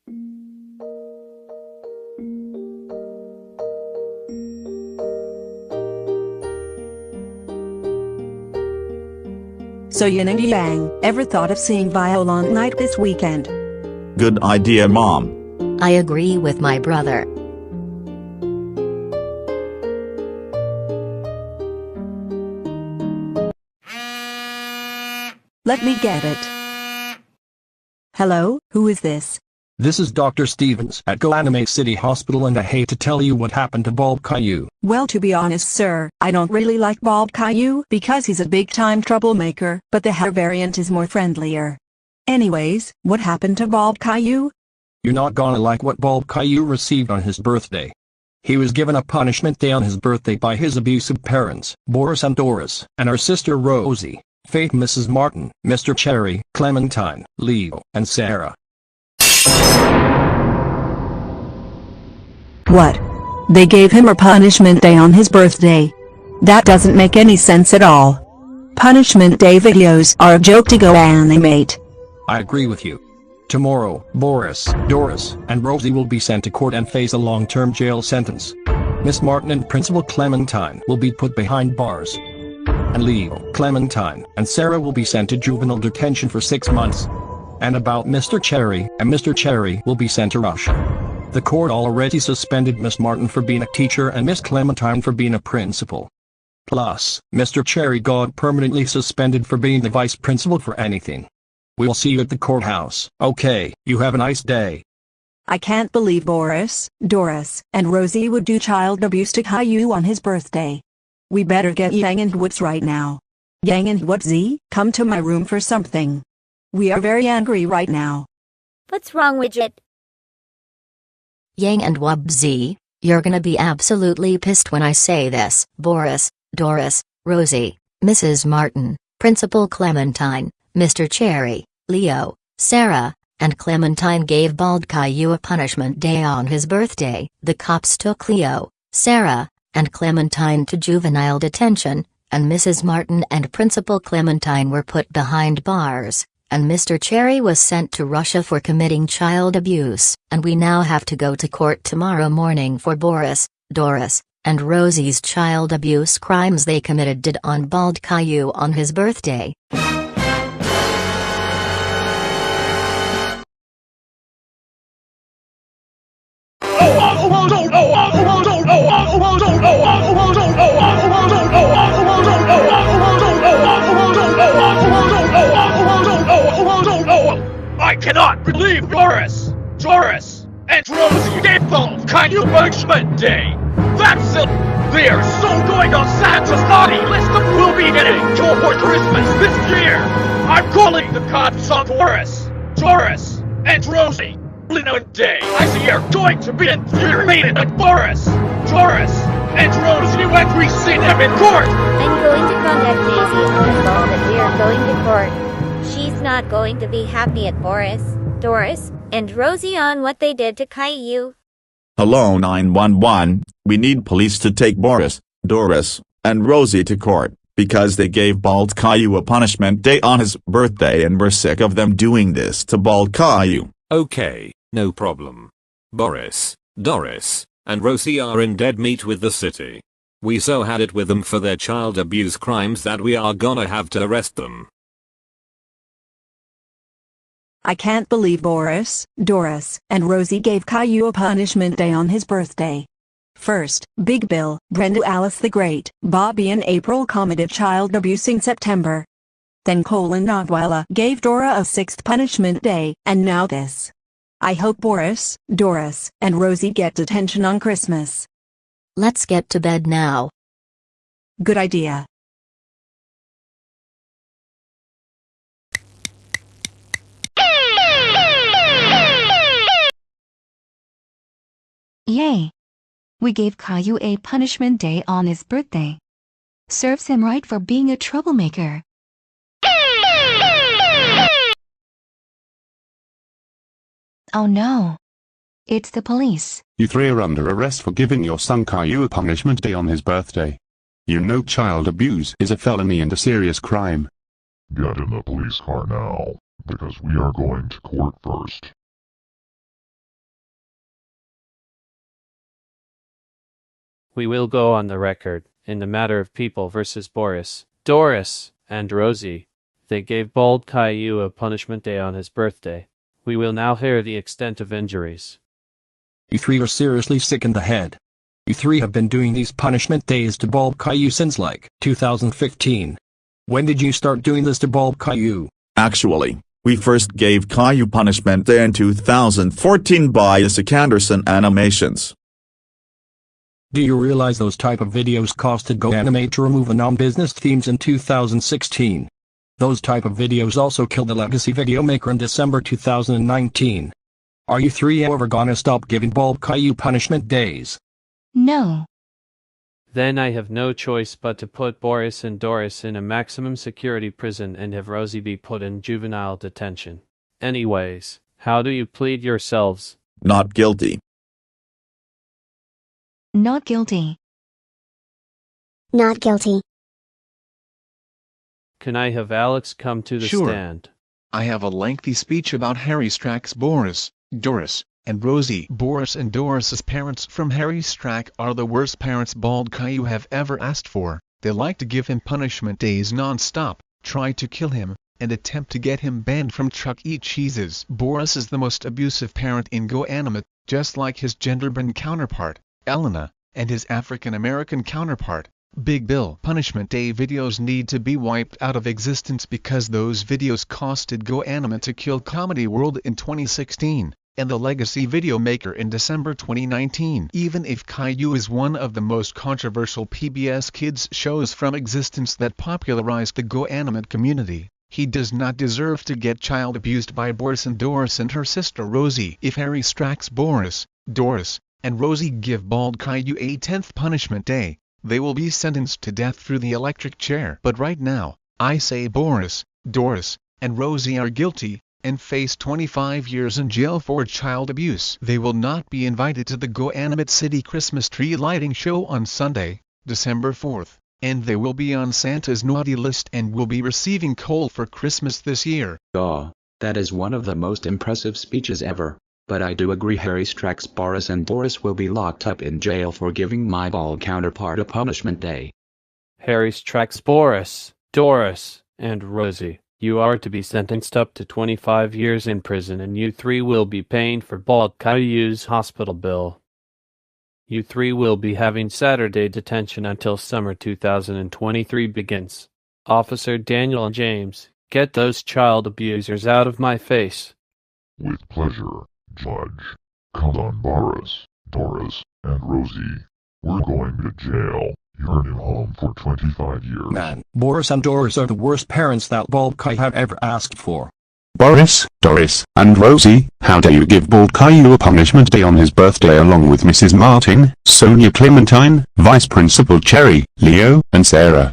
So yin and yang, ever thought of seeing Violent Night this weekend? Good idea, Mom. I agree with my brother. Let me get it. Hello, who is this? This is Dr. Stevens at Anime City Hospital, and I hate to tell you what happened to Bulb Caillou. Well, to be honest, sir, I don't really like Bulb Caillou because he's a big-time troublemaker, but the hair variant is more friendlier. Anyways, what happened to Bulb Caillou? You're not gonna like what Bulb Caillou received on his birthday. He was given a punishment day on his birthday by his abusive parents, Boris and Doris, and our sister Rosie, Faith, Mrs. Martin, Mr. Cherry, Clementine, Leo, and Sarah. What? They gave him a punishment day on his birthday? That doesn't make any sense at all. Punishment day videos are a joke to go animate. I agree with you. Tomorrow, Boris, Doris, and Rosie will be sent to court and face a long-term jail sentence. Miss Martin and Principal Clementine will be put behind bars. And Leo, Clementine, and Sarah will be sent to juvenile detention for 6 months. And about Mr. Cherry, and Mr. Cherry will be sent to Russia. The court already suspended Miss Martin for being a teacher and Miss Clementine for being a principal. Plus, Mr. Cherry got permanently suspended for being the vice principal for anything. We'll see you at the courthouse. Okay, you have a nice day. I can't believe Boris, Doris, and Rosie would do child abuse to Caillou on his birthday. We better get Yang and Woods right now. Yang and Woodsy, come to my room for something. We are very angry right now. What's wrong, Widget? Yang and Wubsy, you're gonna be absolutely pissed when I say this. Boris, Doris, Rosie, Mrs. Martin, Principal Clementine, Mr. Cherry, Leo, Sarah, and Clementine gave Bald Caillou a punishment day on his birthday. The cops took Leo, Sarah, and Clementine to juvenile detention, and Mrs. Martin and Principal Clementine were put behind bars, and Mr. Cherry was sent to Russia for committing child abuse. And we now have to go to court tomorrow morning for Boris, Doris, and Rosie's child abuse crimes they committed on Bald Caillou on his birthday. I cannot believe Boris, Doris, and Rosie gave Bald Caillou punishment day. That's it. They are so going on Santa's naughty list that we'll be getting killed for Christmas this year. I'm calling the cops on Boris, Doris, and Rosie. Day. I see you're going to be infuriated at Boris, Doris, and Rosie when we see them in court. I'm going to contact Daisy on the phone that we are going to court. She's not going to be happy at Boris, Doris, and Rosie on what they did to Caillou. Hello 911, we need police to take Boris, Doris, and Rosie to court, because they gave Bald Caillou a punishment day on his birthday and we're sick of them doing this to Bald Caillou. Okay, no problem. Boris, Doris, and Rosie are in dead meat with the city. We so had it with them for their child abuse crimes that we are gonna have to arrest them. I can't believe Boris, Doris, and Rosie gave Caillou a punishment day on his birthday. First, Big Bill, Brenda Alice the Great, Bobby and April committed child abuse in September. Then Colin Nagwala gave Dora a 6th punishment day, and now this. I hope Boris, Doris, and Rosie get detention on Christmas. Let's get to bed now. Good idea. Yay! We gave Caillou a punishment day on his birthday. Serves him right for being a troublemaker. Oh no. It's the police. You three are under arrest for giving your son Caillou a punishment day on his birthday. You know child abuse is a felony and a serious crime. Get in the police car now, because we are going to court first. We will go on the record, in the matter of people versus Boris, Doris, and Rosie. They gave Bald Caillou a punishment day on his birthday. We will now hear the extent of injuries. You three are seriously sick in the head. You three have been doing these punishment days to Bald Caillou since like 2015. When did you start doing this to Bald Caillou? Actually, we first gave Caillou punishment day in 2014 by Isaac Anderson Animations. Do you realize those type of videos costed GoAnimate to remove the non-business themes in 2016? Those type of videos also killed the legacy video maker in December 2019. Are you three ever gonna stop giving Bald Caillou punishment days? No. Then I have no choice but to put Boris and Doris in a maximum security prison and have Rosie be put in juvenile detention. Anyways, how do you plead yourselves? Not guilty. Not guilty. Not guilty. Can I have Alex come to the Sure. stand? I have a lengthy speech about Harry Strack's Boris, Doris, and Rosie. Boris and Doris's parents from Harry Strack are the worst parents Bald Caillou have ever asked for. They like to give him punishment days non-stop, try to kill him, and attempt to get him banned from Chuck E. Cheese's. Boris is the most abusive parent in GoAnimate, just like his gender-bend counterpart, Elena, and his African-American counterpart, Big Bill. Punishment Day videos need to be wiped out of existence because those videos costed GoAnimate to kill Comedy World in 2016, and the legacy video maker in December 2019. Even if Caillou is one of the most controversial PBS Kids shows from existence that popularized the GoAnimate community, he does not deserve to get child abused by Boris and Doris and her sister Rosie. If Harry Strack's Boris, Doris, and Rosie give Bald Caillou a 10th punishment day, they will be sentenced to death through the electric chair. But right now, I say Boris, Doris, and Rosie are guilty, and face 25 years in jail for child abuse. They will not be invited to the GoAnimate City Christmas tree lighting show on Sunday, December 4th, and they will be on Santa's naughty list and will be receiving coal for Christmas this year. That is one of the most impressive speeches ever. But I do agree Harry Strack's Boris and Doris will be locked up in jail for giving my bald counterpart a punishment day. Harry Strack's Boris, Doris, and Rosie, you are to be sentenced up to 25 years in prison and you three will be paying for Bald Caillou's hospital bill. You three will be having Saturday detention until summer 2023 begins. Officer Daniel James, get those child abusers out of my face. With pleasure, Judge. Come on, Boris, Doris, and Rosie. We're going to jail. You're new home for 25 years. Man, Boris and Doris are the worst parents that Bald Caillou have ever asked for. Boris, Doris, and Rosie, how dare you give Bald Caillou a punishment day on his birthday along with Mrs. Martin, Sonia Clementine, Vice Principal Cherry, Leo, and Sarah.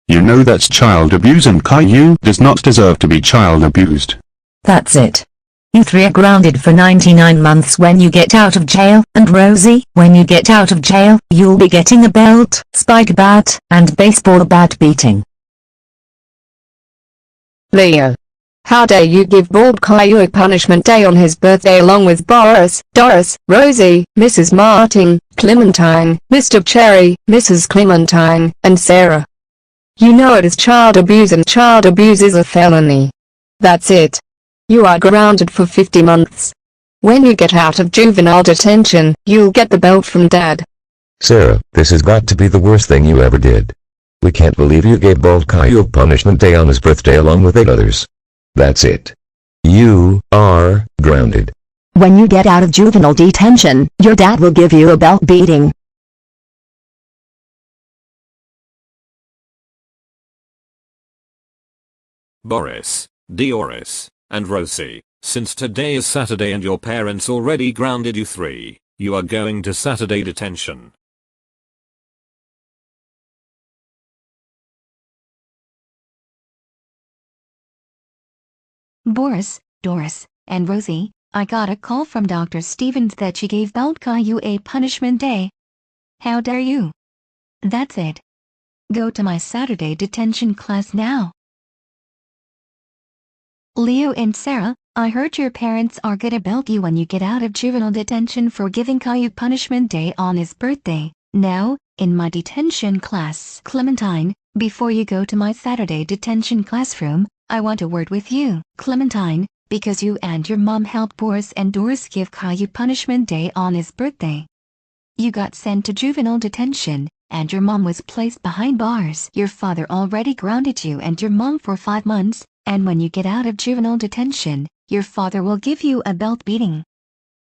You know that's child abuse and Caillou does not deserve to be child abused. That's it. You three are grounded for 99 months when you get out of jail, and Rosie, when you get out of jail, you'll be getting a belt, spike bat, and baseball bat beating. Leo. How dare you give Bald Caillou a punishment day on his birthday along with Boris, Doris, Rosie, Mrs. Martin, Clementine, Mr. Cherry, Mrs. Clementine, and Sarah. You know it is child abuse and child abuse is a felony. That's it. You are grounded for 50 months. When you get out of juvenile detention, you'll get the belt from Dad. Sarah, this has got to be the worst thing you ever did. We can't believe you gave Bald Caillou punishment day on his birthday along with 8 others. That's it. You are grounded. When you get out of juvenile detention, your dad will give you a belt beating. Boris, Doris, and Rosie, since today is Saturday and your parents already grounded you three, you are going to Saturday detention. Boris, Doris, and Rosie, I got a call from Dr. Stevens that she gave Bald Caillou a punishment day. How dare you? That's it. Go to my Saturday detention class now. Leo and Sarah, I heard your parents are gonna belt you when you get out of juvenile detention for giving Caillou punishment day on his birthday. Now, in my detention class, Clementine, before you go to my Saturday detention classroom, I want a word with you, Clementine, because you and your mom helped Boris and Doris give Caillou punishment day on his birthday. You got sent to juvenile detention, and your mom was placed behind bars. Your father already grounded you and your mom for 5 months, and when you get out of juvenile detention, your father will give you a belt beating.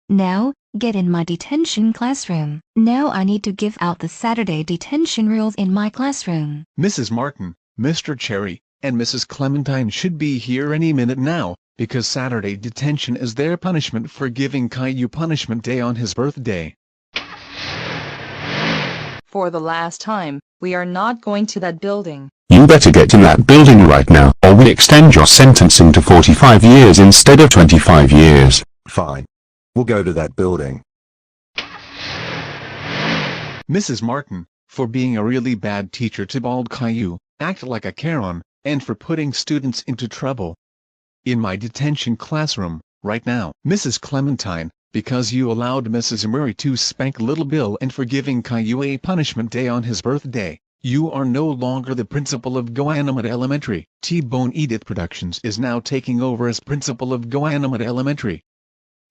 Now, get in my detention classroom. Now I need to give out the Saturday detention rules in my classroom. Mrs. Martin, Mr. Cherry, and Mrs. Clementine should be here any minute now, because Saturday detention is their punishment for giving Caillou punishment day on his birthday. For the last time, we are not going to that building. You better get in that building right now, or we extend your sentencing to 45 years instead of 25 years. Fine. We'll go to that building. Mrs. Martin, for being a really bad teacher to bald Caillou, act like a Karen, and for putting students into trouble. In my detention classroom, right now. Mrs. Clementine, because you allowed Mrs. Murray to spank little Bill and for giving Caillou a punishment day on his birthday. You are no longer the principal of Goanimate Elementary. T-Bone Edith Productions is now taking over as principal of Goanimate Elementary.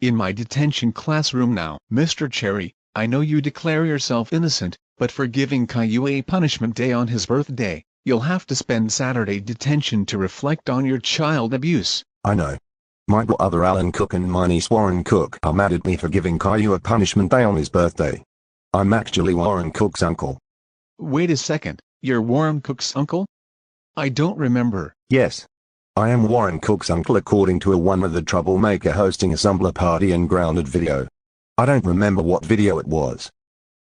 In my detention classroom now. Mr. Cherry, I know you declare yourself innocent, but for giving Caillou a punishment day on his birthday, you'll have to spend Saturday detention to reflect on your child abuse. I know. My brother Alan Cook and my niece Warren Cook are mad at me for giving Caillou a punishment day on his birthday. I'm actually Warren Cook's uncle. Wait a second, you're Warren Cook's uncle? I don't remember. Yes. I am Warren Cook's uncle according to a one with the troublemaker hosting a Zumbler party and grounded video. I don't remember what video it was.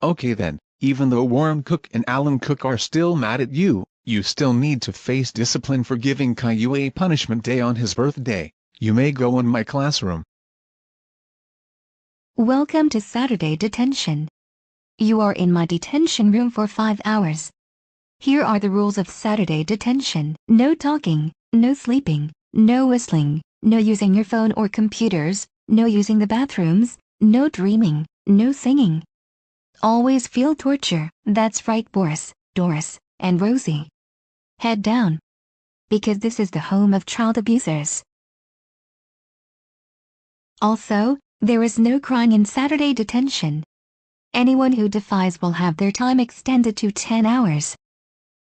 Okay then, even though Warren Cook and Alan Cook are still mad at you, you still need to face discipline for giving Caillou a punishment day on his birthday. You may go in my classroom. Welcome to Saturday detention. You are in my detention room for 5 hours. Here are the rules of Saturday detention. No talking, no sleeping, no whistling, no using your phone or computers, no using the bathrooms, no dreaming, no singing. Always feel torture. That's right, Boris, Doris, and Rosie. Head down. Because this is the home of child abusers. Also, there is no crying in Saturday detention. Anyone who defies will have their time extended to 10 hours.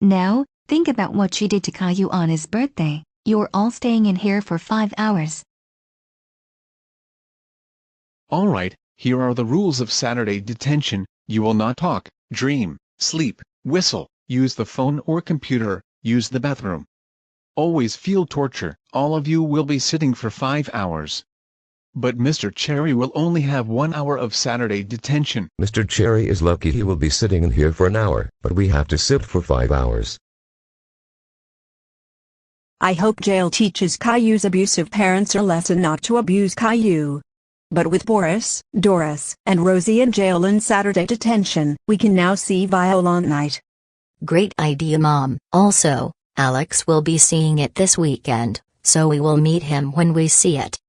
Now, think about what she did to Caillou on his birthday. You're all staying in here for 5 hours. Alright, here are the rules of Saturday detention. You will not talk, dream, sleep, whistle, use the phone or computer, use the bathroom. Always feel torture. All of you will be sitting for 5 hours. But Mr. Cherry will only have 1 hour of Saturday detention. Mr. Cherry is lucky he will be sitting in here for an hour, but we have to sit for 5 hours. I hope jail teaches Caillou's abusive parents a lesson not to abuse Caillou. But with Boris, Doris, and Rosie in jail in Saturday detention, we can now see Violent Night. Great idea, Mom. Also, Alex will be seeing it this weekend, so we will meet him when we see it.